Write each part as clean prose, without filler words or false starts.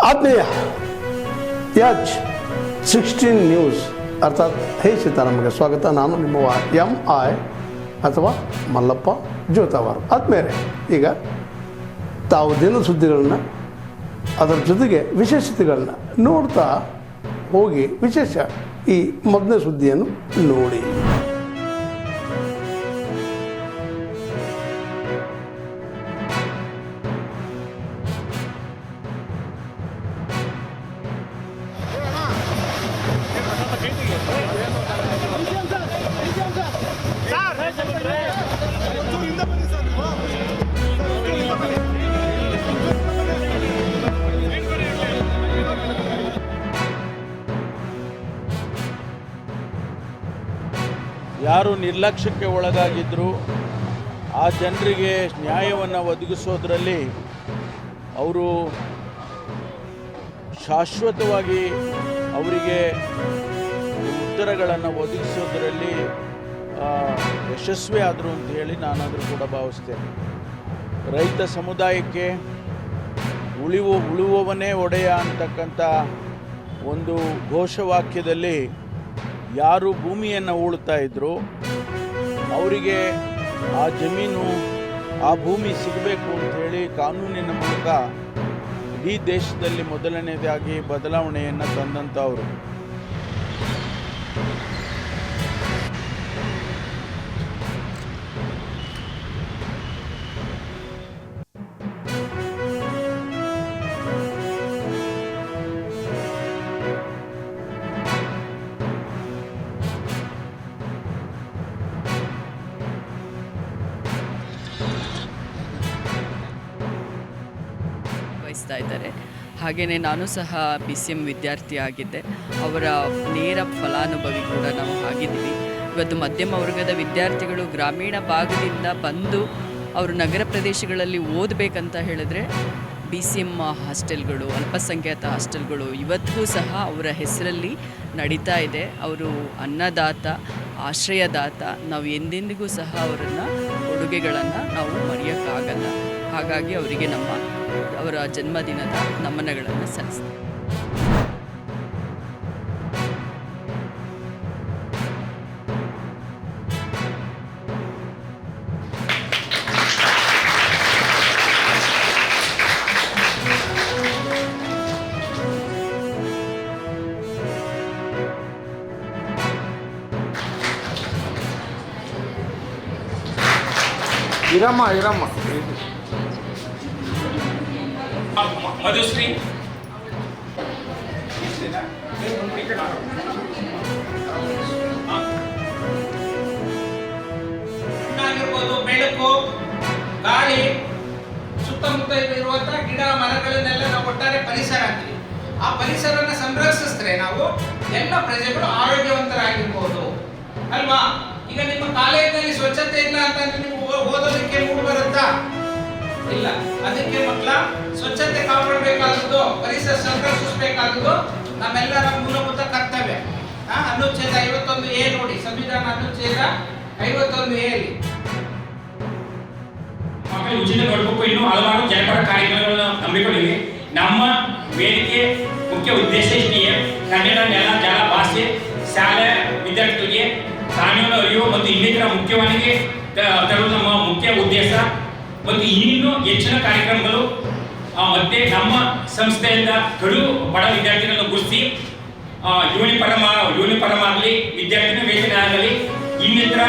ಆತ್ಮೀಯ ಯಾಜ್ 16 ನ್ಯೂಸ್ ಅರ್ಥಾತ್ ಹೇ ಸೀತಾರಾಮಗೆ ಸ್ವಾಗತ. ನಾನು ನಿಮ್ಮ MI ಅಥವಾ ಮಲ್ಲಪ್ಪ ಜೋತಾವಾರ್. ಆದ್ಮೇಲೆ ಈಗ ತಾವು ದಿನ ಸುದ್ದಿಗಳನ್ನ ಅದರ ಜೊತೆಗೆ ವಿಶೇಷತೆಗಳನ್ನ ನೋಡ್ತಾ ಹೋಗಿ ವಿಶೇಷ ಈ ಮೊದಲನೇ ಸುದ್ದಿಯನ್ನು ನೋಡಿ. ಯಾರು ನಿರ್ಲಕ್ಷ್ಯಕ್ಕೆ ಒಳಗಾಗಿದ್ದರು ಆ ಜನರಿಗೆ ನ್ಯಾಯವನ್ನು ಒದಗಿಸೋದ್ರಲ್ಲಿ ಅವರು ಶಾಶ್ವತವಾಗಿ ಅವರಿಗೆ ಉತ್ತರಗಳನ್ನು ಒದಗಿಸೋದ್ರಲ್ಲಿ ಯಶಸ್ವಿ ಆದರು ಅಂತ ಹೇಳಿ ನಾನಾದರೂ ಕೂಡ ಭಾವಿಸ್ತೇನೆ. ರೈತ ಸಮುದಾಯಕ್ಕೆ ಉಳುವವನೇ ಒಡೆಯ ಅಂತಕ್ಕಂಥ ಒಂದು ಘೋಷವಾಕ್ಯದಲ್ಲಿ ಯಾರು ಭೂಮಿಯನ್ನು ಉಳ್ತಾ ಇದ್ದರು ಅವರಿಗೆ ಆ ಜಮೀನು ಆ ಭೂಮಿ ಸಿಗಬೇಕು ಅಂಥೇಳಿ ಕಾನೂನಿನ ಮೂಲಕ ಇಡೀ ದೇಶದಲ್ಲಿ ಮೊದಲನೇದಾಗಿ ಬದಲಾವಣೆಯನ್ನು ತಂದಂಥವರು. ಇದ್ದಾರೆ. ಹಾಗೆಯೇ ನಾನು ಸಹ BCM ವಿದ್ಯಾರ್ಥಿ ಆಗಿದ್ದೆ. ಅವರ ನೇರ ಫಲಾನುಭವಿ ಕೂಡ ನಾವು ಆಗಿದ್ದೀವಿ. ಇವತ್ತು ಮಧ್ಯಮ ವರ್ಗದ ವಿದ್ಯಾರ್ಥಿಗಳು ಗ್ರಾಮೀಣ ಭಾಗದಿಂದ ಬಂದು ಅವರು ನಗರ ಪ್ರದೇಶಗಳಲ್ಲಿ ಓದಬೇಕಂತ ಹೇಳಿದ್ರೆ BCM ಹಾಸ್ಟೆಲ್ಗಳು, ಅಲ್ಪಸಂಖ್ಯಾತ ಹಾಸ್ಟೆಲ್ಗಳು ಇವತ್ತಿಗೂ ಸಹ ಅವರ ಹೆಸರಲ್ಲಿ ನಡೀತಾ ಇದೆ. ಅವರು ಅನ್ನದಾತ, ಆಶ್ರಯದಾತ. ನಾವು ಎಂದೆಂದಿಗೂ ಸಹ ಅವರನ್ನು ಕೊಡುಗೆಗಳನ್ನು ನಾವು ಮರೆಯೋಕ್ಕಾಗಲ್ಲ. ಹಾಗಾಗಿ ಅವರಿಗೆ ಅವರ ಜನ್ಮದಿನದ ನಮನಗಳನ್ನು ಸಲ್ಲಿಸ್ತೀವಿ. ಇರಮ್ಮ ಮಧುಶ್ರೀ ಆಗಿರ್ಬೋದು, ಬೆಳಕು, ಗಾಳಿ, ಸುತ್ತಮುತ್ತ ಇರುವಂತಹ ಗಿಡ ಮರಗಳನ್ನೆಲ್ಲ ನಾವು ಒಟ್ಟಾರೆ ಪರಿಸರ ಅಂತೀವಿ. ಆ ಪರಿಸರನ ಸಂರಕ್ಷಿಸಿದ್ರೆ ನಾವು ಎಲ್ಲ ಪ್ರಜೆಗಳು ಆರೋಗ್ಯವಂತರಾಗಿರ್ಬೋದು ಅಲ್ವಾ? ಈಗ ನಿಮ್ಮ ಕಾಲೇಜಿನಲ್ಲಿ ಸ್ವಚ್ಛತೆ ಇಲ್ಲ ಅಂತಂದ್ರೆ ನೀವು ಓದೋದಕ್ಕೆ ಮೂಡ್ ಬರುತ್ತಾ? ಇಲ್ಲ. ಅದಕ್ಕೆ ಮಕ್ಕಳ ಸ್ವಚ್ಛತೆ ಕಾಪಾಡಬೇಕಾದದ್ದು, ಪರಿಸರ ಸಂರಕ್ಷಿಸಬೇಕಾದದ್ದು ನಮ್ಮೆಲ್ಲರ ಮೂಲಭೂತ ಕರ್ತವ್ಯ. ಅನುಚ್ಛೇದ 51A ನೋಡಿ, ಸಂವಿಧಾನ ಅನುಚ್ಛೇದ 51A ಮಕ್ಕಳು ಉಚಿತ ನೋಟ್ಬುಕ್ ಇನ್ನೂ ಹಲವಾರು ಜನಪರ ಕಾರ್ಯಕ್ರಮಗಳನ್ನು ಹಮ್ಮಿಕೊಂಡಿವೆ. ನಮ್ಮ ವೇದಿಕೆ ಮುಖ್ಯ ಉದ್ದೇಶ ಇಷ್ಟೇ: ಕನ್ನಡ ನೆಲ ಜಲ ಭಾಷೆ ಶಾಲೆ ವಿದ್ಯಾರ್ಥಿಗಳಿಗೆ ಕಾನೂನು ಅರಿವು ಮತ್ತು ಇನ್ನಿತರ ಮುಖ್ಯವಾಗಿ ತರುವುದು ನಮ್ಮ ಮುಖ್ಯ ಉದ್ದೇಶ. ಮತ್ತು ಇನ್ನೂ ಹೆಚ್ಚಿನ ಕಾರ್ಯಕ್ರಮಗಳು ಮತ್ತೆ ನಮ್ಮ ಸಂಸ್ಥೆಯಿಂದ ಕಡು ಬಡ ವಿದ್ಯಾರ್ಥಿಗಳನ್ನು ಗುರುತಿಸಿ ಯೂನಿಫಾರ್ಮ್ ಆಗಲಿ, ವಿದ್ಯಾರ್ಥಿನ ವೇತನ ಆಗಲಿ, ಇನ್ನಿತರ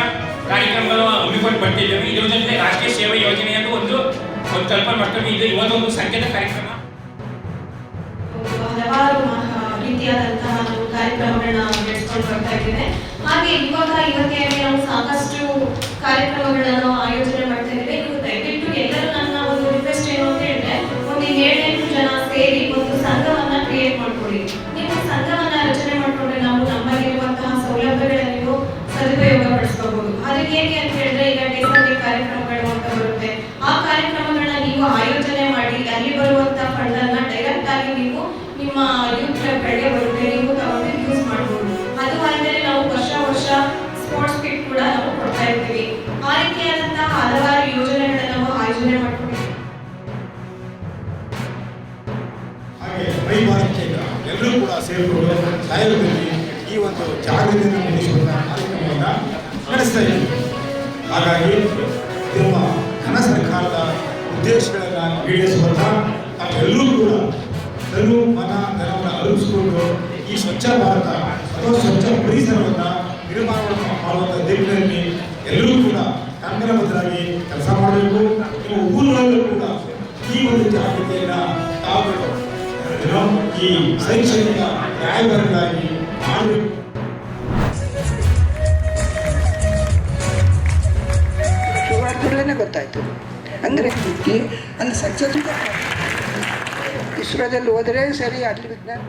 ಕಾರ್ಯಕ್ರಮಗಳು ಹಮ್ಮಿಕೊಂಡು ಬರ್ತಿದ್ದೇವೆ. ಇದರ ಜೊತೆ ರಾಷ್ಟ್ರೀಯ ಸೇವಾ ಯೋಜನೆಯದು ಒಂದು ಕಲ್ಪನೆ ಮಾಡ್ಕೊಂಡು ಇದು ಇವತ್ತೊಂದು ಸಂಖ್ಯೆದ ಕಾರ್ಯಕ್ರಮ. ಹಲವಾರು ರೀತಿಯಾದಂತಹ ಕಾರ್ಯಕ್ರಮಗಳನ್ನ ನಡೆಸ್ಕೊಂಡು ಬರ್ತಾ ಇದ್ದೇವೆ. ಹಾಗೆ ಇವತ್ತಿಗೆ ನಾವು ಸಾಕಷ್ಟು ಕಾರ್ಯಕ್ರಮಗಳನ್ನು ಆಯೋಜನೆ ಮಾಡ್ತಾ ಇದ್ದೇವೆ. ನೀವು ದಯವಿಟ್ಟು ಎಲ್ಲರೂ ನನ್ನ ಒಂದು ರಿಕ್ವೆಸ್ಟ್ ಏನು ಅಂತ ಹೇಳಿದ್ರೆ, ಒಂದು 7-8 ಜನ ಸೇರಿ ಒಂದು ಸಂಘವನ್ನ ಕ್ರಿಯೇಟ್ ಮಾಡ್ಕೊಳ್ಳಿ. ನೀವು ಸಂಘವನ್ನ ರಚನೆ ಮಾಡ್ಕೊಂಡ್ರೆ ನಾವು ನಮ್ಮಲ್ಲಿರುವಂತಹ ಸೌಲಭ್ಯಗಳನ್ನು ಸದುಪಯೋಗ ಪಡಿಸ್ಕೋಬಹುದು. ಅದಕ್ಕೆ ಹೇಗೆ ಅಂತ ಹೇಳಿದ್ರೆ, ಈಗ ಡಿಸೆಂಬರ್ ಕಾರ್ಯಕ್ರಮಗಳು ಅಂತ ಬರುತ್ತೆ. ಆ ಕಾರ್ಯಕ್ರಮಗಳನ್ನ ನೀವು ಆಯೋಜನೆ ಮಾಡಿ ಅಲ್ಲಿ ಬರುವಂತಹ ಫಂಡ್ ಅನ್ನ ಡೈರೆಕ್ಟ್ ಆಗಿ ನೀವು ನಿಮ್ಮ ಯೂತ್ ಕ್ಲಬ್ಗಳಿಗೆ ಬರುತ್ತೆ, ನೀವು ತಗೊಂಡು ಯೂಸ್ ಮಾಡಬಹುದು. ಅದು ಅಲ್ಲದೆ ನಾವು ವರ್ಷ ಸ್ಪೋರ್ಟ್ಸ್ ಕಿಟ್ ಕೂಡ ನಾವು ಕೊಡ್ತಾ ಇರ್ತೀವಿ. ಆ ರೀತಿಯಾದಂತಹ ಹಲವಾರು ಯೋಜನೆಗಳನ್ನ ನಾವು ಆಯೋಜನೆ ಮಾಡ್ಕೊಂಡಿದ್ದೀವಿ. ಹಾಗೆ ಮರಿಬಾರಕ್ಕೆ ಎಲ್ಲರೂ ಕೂಡ ಸೇರಿಕೊಂಡು ಸಹಯೋಗದಲ್ಲಿ ಈ ಒಂದು ಜಾಗೃತಿಯನ್ನು ಮೂಡಿಸುವಂಥ ಕಾರ್ಯಕ್ರಮವನ್ನು ನಡೆಸ್ತಾ ಇದ್ದೀವಿ. ಹಾಗಾಗಿ ನಮ್ಮ ಘನ ಸರ್ಕಾರದ ಉದ್ದೇಶಗಳನ್ನು ಈಡೇರಿಸುವಂಥ ನಾವೆಲ್ಲರೂ ಕೂಡ ತನು ಮನ ಧನವನ್ನು ಅರಿವಿಸಿಕೊಂಡು ಈ ಸ್ವಚ್ಛ ಭಾರತ ಅಥವಾ ಸ್ವಚ್ಛ ಪರಿಸರವನ್ನು ನಿರ್ಮಾಣ ಮಾಡುವಂಥ ದಿಕ್ಕಿನಲ್ಲಿ ಎಲ್ಲರೂ ಕೂಡ ಕಂಕಣಬದ್ಧರಾಗಿ ಕೆಲಸ ಮಾಡಬೇಕು. ನಿಮ್ಮ ಊರುಗಳಲ್ಲೂ ಕೂಡ ಈ ಒಂದು ಜಾಗೃತಿಯನ್ನು ತಾವುಗಳು ಈ ಶೈಕ್ಷಣಿಕ ರಾಯಭಾರಿಗಳಾಗಿ ಮಾಡಬೇಕು. ಶುರುವಾಗ್ತಿರಲೇ ಗೊತ್ತಾಯ್ತು. ಅಂದರೆ ಅಲ್ಲಿ ಸಕ್ಸಸ್ ಇಸ್ರೋದಲ್ಲಿ ಹೋದರೆ ಸರಿ ಅಲ್ಲಿ ವಿಜ್ಞಾನ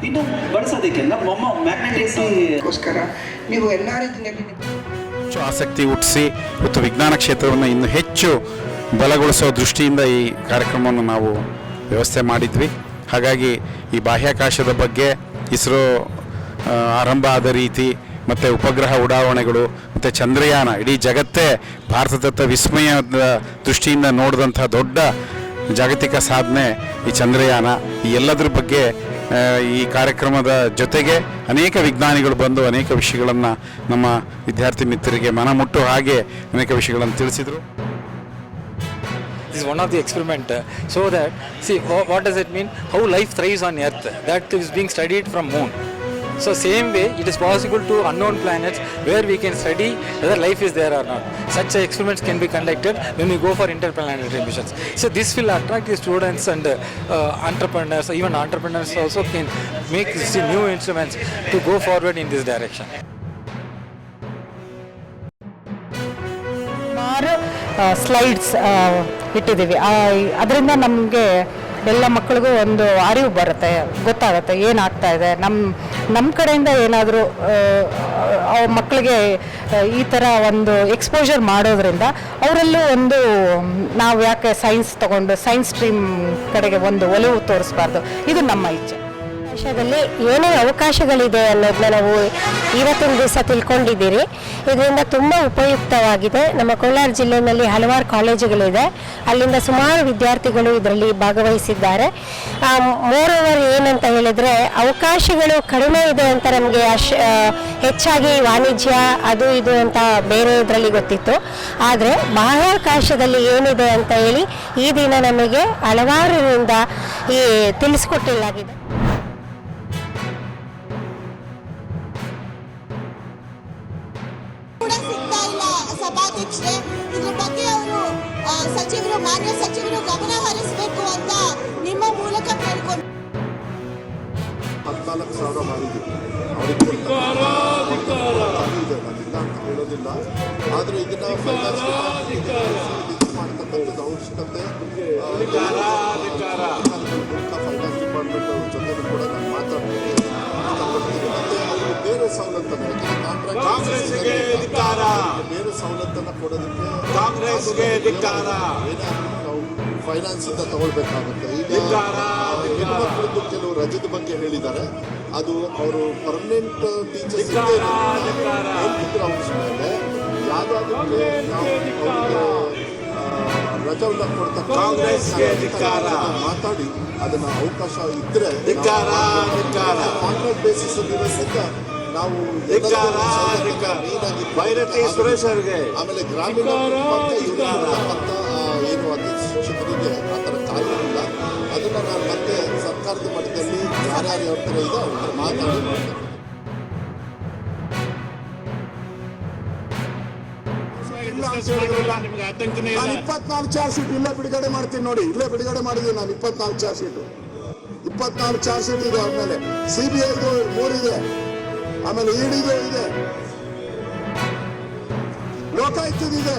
ಇನ್ನು ಬಳಸೋದಕ್ಕೆ ನಮ್ಮ ಮ್ಯಾಗ್ನೆಟಿಕ್ಗೋಸ್ಕರ ನೀವು ಎಲ್ಲ ರೀತಿಯಲ್ಲಿ ಹೆಚ್ಚು ಆಸಕ್ತಿ ಹುಟ್ಟಿಸಿ ಮತ್ತು ವಿಜ್ಞಾನ ಕ್ಷೇತ್ರವನ್ನು ಇನ್ನೂ ಹೆಚ್ಚು ಬಲಗೊಳಿಸೋ ದೃಷ್ಟಿಯಿಂದ ಈ ಕಾರ್ಯಕ್ರಮವನ್ನು ನಾವು ವ್ಯವಸ್ಥೆ ಮಾಡಿದ್ವಿ. ಹಾಗಾಗಿ ಈ ಬಾಹ್ಯಾಕಾಶದ ಬಗ್ಗೆ ಇಸ್ರೋ ಆರಂಭ ಆದ ರೀತಿ ಮತ್ತು ಉಪಗ್ರಹ ಉಡಾವಣೆಗಳು ಮತ್ತು ಚಂದ್ರಯಾನ ಇಡೀ ಜಗತ್ತೇ ಭಾರತದತ್ತ ವಿಸ್ಮಯದ ದೃಷ್ಟಿಯಿಂದ ನೋಡಿದಂಥ ದೊಡ್ಡ ಜಾಗತಿಕ ಸಾಧನೆ ಈ ಚಂದ್ರಯಾನ. ಈ ಎಲ್ಲದರ ಬಗ್ಗೆ ಈ ಕಾರ್ಯಕ್ರಮದ ಜೊತೆಗೆ ಅನೇಕ ವಿಜ್ಞಾನಿಗಳು ಬಂದು ಅನೇಕ ವಿಷಯಗಳನ್ನು ನಮ್ಮ ವಿದ್ಯಾರ್ಥಿ ಮಿತ್ರರಿಗೆ ಮನಮುಟ್ಟುವ ಹಾಗೆ ಅನೇಕ ವಿಷಯಗಳನ್ನು ತಿಳಿಸಿದರು. This is one of the experiment so that see what does it mean, how life thrives on earth, that is being studied from moon. So same way it is possible to unknown planets where we can study whether life is there or not. Such experiments can be conducted when we go for interplanetary missions. So this will attract the students and entrepreneurs. Even entrepreneurs also can make new instruments to go forward in this direction. Slides ಇಟ್ಟಿದ್ದೀವಿ. ಅದರಿಂದ ನಮಗೆ ಎಲ್ಲ ಮಕ್ಕಳಿಗೂ ಒಂದು ಅರಿವು ಬರುತ್ತೆ, ಗೊತ್ತಾಗುತ್ತೆ ಏನಾಗ್ತಾ ಇದೆ. ನಮ್ಮ ಕಡೆಯಿಂದ ಏನಾದರೂ ಮಕ್ಕಳಿಗೆ ಈ ಥರ ಒಂದು ಎಕ್ಸ್ಪೋಜರ್ ಮಾಡೋದ್ರಿಂದ ಅವರಲ್ಲೂ ಒಂದು ನಾವು ಯಾಕೆ ಸೈನ್ಸ್ ತಗೊಂಡು ಸೈನ್ಸ್ ಸ್ಟ್ರೀಮ್ ಕಡೆಗೆ ಒಂದು ಒಲವು ತೋರಿಸ್ಬಾರ್ದು, ಇದು ನಮ್ಮ ಇಚ್ಛೆ. ದೇಶದಲ್ಲಿ ಏನೇ ಅವಕಾಶಗಳಿದೆ ಅನ್ನೋದನ್ನ ನಾವು ಇವತ್ತಿನ ದಿವಸ ತಿಳ್ಕೊಂಡಿದ್ದೀರಿ. ಇದರಿಂದ ತುಂಬ ಉಪಯುಕ್ತವಾಗಿದೆ. ನಮ್ಮ ಕೋಲಾರ ಜಿಲ್ಲೆಯಲ್ಲಿ ಹಲವಾರು ಕಾಲೇಜುಗಳಿದೆ, ಅಲ್ಲಿಂದ ಸುಮಾರು ವಿದ್ಯಾರ್ಥಿಗಳು ಇದರಲ್ಲಿ ಭಾಗವಹಿಸಿದ್ದಾರೆ. ಮೋರೋವರ್ ಏನಂತ ಹೇಳಿದರೆ ಅವಕಾಶಗಳು ಕಡಿಮೆ ಇದೆ ಅಂತ ನಮಗೆ ಹೆಚ್ಚಾಗಿ ವಾಣಿಜ್ಯ ಅದು ಇದು ಅಂತ ಬೇರೆ ಇದರಲ್ಲಿ ಗೊತ್ತಿತ್ತು. ಆದರೆ ಬಾಹ್ಯಾಕಾಶದಲ್ಲಿ ಏನಿದೆ ಅಂತ ಹೇಳಿ ಈ ದಿನ ನಮಗೆ ಹಲವಾರರಿಂದ ತಿಳಿಸ್ಕೊಟ್ಟಿಲ್ಲಾಗಿದೆ. ಸಭಾಧ್ಯಕ್ಷರೇ, ಇದ್ರ ಬಗ್ಗೆ ಅವರು ಸಚಿವರು ಮಾನ್ಯ ಸಚಿವರು ಗಮನ ಹರಿಸಬೇಕು ಅಂತ ನಿಮ್ಮ ಮೂಲಕ ಕೇಳ್ಕೊಂಡು 14,000 ಮಾಡಿದ್ದೀವಿ. ಅವರಿಗೆ ಅಂತ ಹೇಳೋದಿಲ್ಲ, ಆದರೆ ಇದನ್ನ ಫೈನಾನ್ಸ್ ಮಾಡ್ತಕ್ಕಂಥದ್ದು ಅವಶ್ಯಕತೆ ಫೈನಾನ್ಸ್ ಡಿಪಾರ್ಟ್ಮೆಂಟ್ ಅವ್ರ ಜೊತೆ ಕೂಡ ನಾನು ಮಾತಾಡ್ತೀನಿ. ಮತ್ತೆ ಅವರು ಬೇರೆ ಸವಲತ್ತನ್ನು ಕಾಂಟ್ರಾಕ್ಟ್ ಬೇರೆ ಸವಲತ್ತನ್ನು ಕೊಡೋದಕ್ಕೆ ಕಾಂಗ್ರೆಸ್ಗೆ ಏನಾದರೂ ನಾವು ಫೈನಾನ್ಸ್ ಇಂದ ತಗೊಳ್ಬೇಕಾಗುತ್ತೆ. ಈಗ ಹೆಣ್ಮಕ್ಳದ್ದು ಕೆಲವು ರಜದ ಬಗ್ಗೆ ಹೇಳಿದ್ದಾರೆ, ಅದು ಅವರು ಪರ್ಮನೆಂಟ್ ಟೀಚರ್ಸ್ ಮೇಲೆ ಯಾವುದಾದ್ರೂ ನಾವು ರಜವನ್ನ ಕೊಡ್ತಾ ಮಾತಾಡಿ ಅದನ್ನ ಅವಕಾಶ ಇದ್ರೆ ಕಾಂಟ್ರಾಕ್ಟ್ ಬೇಸಿಸ್ ಇರೋದ್ರಿಂದ ನಾವು ಸುರೇಶ್ ಅವರಿಗೆ ಆಮೇಲೆ ಗ್ರಾಮೀಣ ಏನು ಅದು ಶಿಕ್ಷಕರಿಗೆ ಆ ಥರ ಕಾರ್ಯವಿಲ್ಲ. ಅದನ್ನ ನಾನು ಮತ್ತೆ ಸರ್ಕಾರದ ಮಟ್ಟದಲ್ಲಿ ಯಾರ್ಯಾರು ಯಾವ ಥರ ಇದೆ ಅವ್ರ ಮಾತಾಡಿ ಮಾಡ್ತಾರೆ. 24 ಚಾರ್ಜ್ ಶೀಟ್ ಇಲ್ಲೇ ಬಿಡುಗಡೆ ಮಾಡ್ತೀನಿ ನೋಡಿ, ಇಲ್ಲೇ ಬಿಡುಗಡೆ ಮಾಡಿದ್ದೀನಿ ನಾನು 24 ಚಾರ್ಜ್ ಶೀಟು. 24 ಚಾರ್ಜ್ ಶೀಟ್ ಇದೆ. ಆಮೇಲೆ CBIದು 3 ಇದೆ, ಆಮೇಲೆ EDದು ಇದೆ, ಲೋಕಾಯುಕ್ತದಿದೆ,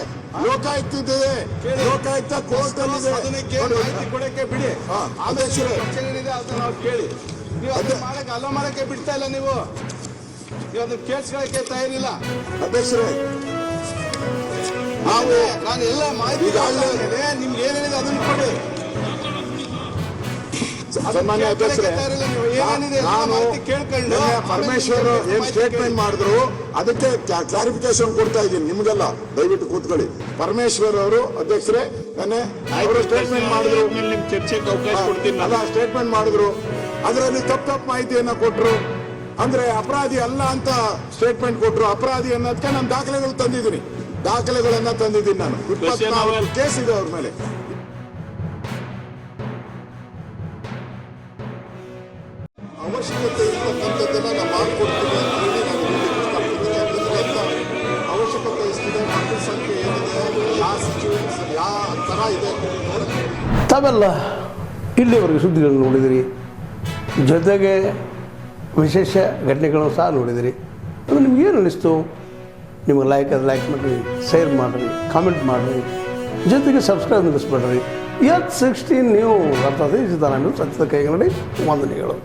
ಲೋಕಾಯುಕ್ತ ಕೋರ್ಟ್ ಅಲ್ಲಿ ಕೊಡಕ್ಕೆ ಬಿಡಿ. ಅಧ್ಯಕ್ಷರೇ ನಾವು ಕೇಳಿ ನೀವು ಅದನ್ನ ಮಾಡಕ್ಕೆ ಅಲೋ ಮಾಡಕ್ಕೆ ಬಿಡ್ತಾ ಇಲ್ಲ, ನೀವು ಅದನ್ನ ಕೇಳಿಸ್ಕೊಳ್ಳಕ್ಕೆ ತಯಾರಿಲ್ಲ. ಅಧ್ಯಕ್ಷರೇ ನಾನು ಎಲ್ಲ ಮಾಹಿತಿ ನಿಮ್ಗೆ ಏನೇನಿದೆ ಅದನ್ನು ಕೊಡಿ. ಸನ್ಮಾನ್ಯ ಅಧ್ಯಕ್ಷರೇ, ನಾನು ನಿನ್ನೆ ಪರಮೇಶ್ವರ್ ಏನ್ ಸ್ಟೇಟ್ಮೆಂಟ್ ಮಾಡಿದ್ರು ಅದಕ್ಕೆ ಕ್ಲಾರಿಫಿಕೇಶನ್ ಕೊಡ್ತಾ ಇದ್ದೀನಿ ನಿಮ್ಗೆಲ್ಲ. ದಯವಿಟ್ಟು ಕೂತ್ಕೊಳ್ಳಿ. ಪರಮೇಶ್ವರ್ ಅವರು ಅಧ್ಯಕ್ಷರೇ ನಿನ್ನೆ ಅವರು ಸ್ಟೇಟ್ಮೆಂಟ್ ಮಾಡಿದ್ರು, ಚರ್ಚೆಗೆ ಅವಕಾಶ ಕೊಡ್ತೀನಿ. ಅಲ್ಲ ಸ್ಟೇಟ್ಮೆಂಟ್ ಮಾಡಿದ್ರು, ಅದರಲ್ಲಿ ತಪ್ಪು ಮಾಹಿತಿಯನ್ನ ಕೊಟ್ಟರು. ಅಂದ್ರೆ ಅಪರಾಧಿ ಅಲ್ಲ ಅಂತ ಸ್ಟೇಟ್ಮೆಂಟ್ ಕೊಟ್ಟರು. ಅಪರಾಧಿ ಅನ್ನೋದಕ್ಕೆ ನಾನು ದಾಖಲೆಗಳು ತಂದಿದ್ದೀನಿ, ದಾಖಲೆಗಳನ್ನ ತಂದಿದ್ದೀನಿ. ನಾನು 24 ಕೇಸ್ ಇದೆ ಅವ್ರ ಮೇಲೆ. ಅವಶ್ಯಕತೆ ಇರ್ತಕ್ಕಂಥದ್ದನ್ನ ನಾನು ಮಾಡಿಕೊಡ್ತೀನಿ ಅಂತ ಹೇಳಿ ನಾನು ಹೇಳಲಿಕ್ಕೆ ಇಷ್ಟಪಡ್ತೀನಿ. ಯಾಕಂದ್ರೆ ಅಂತ ಅವಶ್ಯಕತೆ ಎಷ್ಟಿದೆ, ಮಕ್ಕಳ ಸಂಖ್ಯೆ ಏನಿದೆ, ಯಾವ ಸಿಚುವೇಶನ್ ಯಾವ ಥರ ಇದೆ ನೋಡಕ್ಕೆ. ತಾವೆಲ್ಲ ಇಲ್ಲಿವರೆಗೆ ಸುದ್ದಿಗಳನ್ನು ನೋಡಿದಿರಿ, ಜೊತೆಗೆ ವಿಶೇಷ ಘಟನೆಗಳನ್ನು ಸಹ ನೋಡಿದಿರಿ. ಅದು ನಿಮ್ಗೇನು ಅನ್ನಿಸ್ತು? ನಿಮಗೆ ಲೈಕ್ ಮಾಡಿರಿ, ಶೇರ್ ಮಾಡಿರಿ, ಕಾಮೆಂಟ್ ಮಾಡಿರಿ, ಜೊತೆಗೆ ಸಬ್ಸ್ಕ್ರೈಬ್ ನಿಲ್ಲಿಸ್ಬೇಡ್ರಿ. H16 ನ್ಯೂಸ್ ಅರ್ಥಾತ್ ಈ ಸಿದ್ದರಾಮಯ್ಯ ಸತ್ಯದ ಕೈಗನ್ನಡಿ ವಂದನೆಗಳು.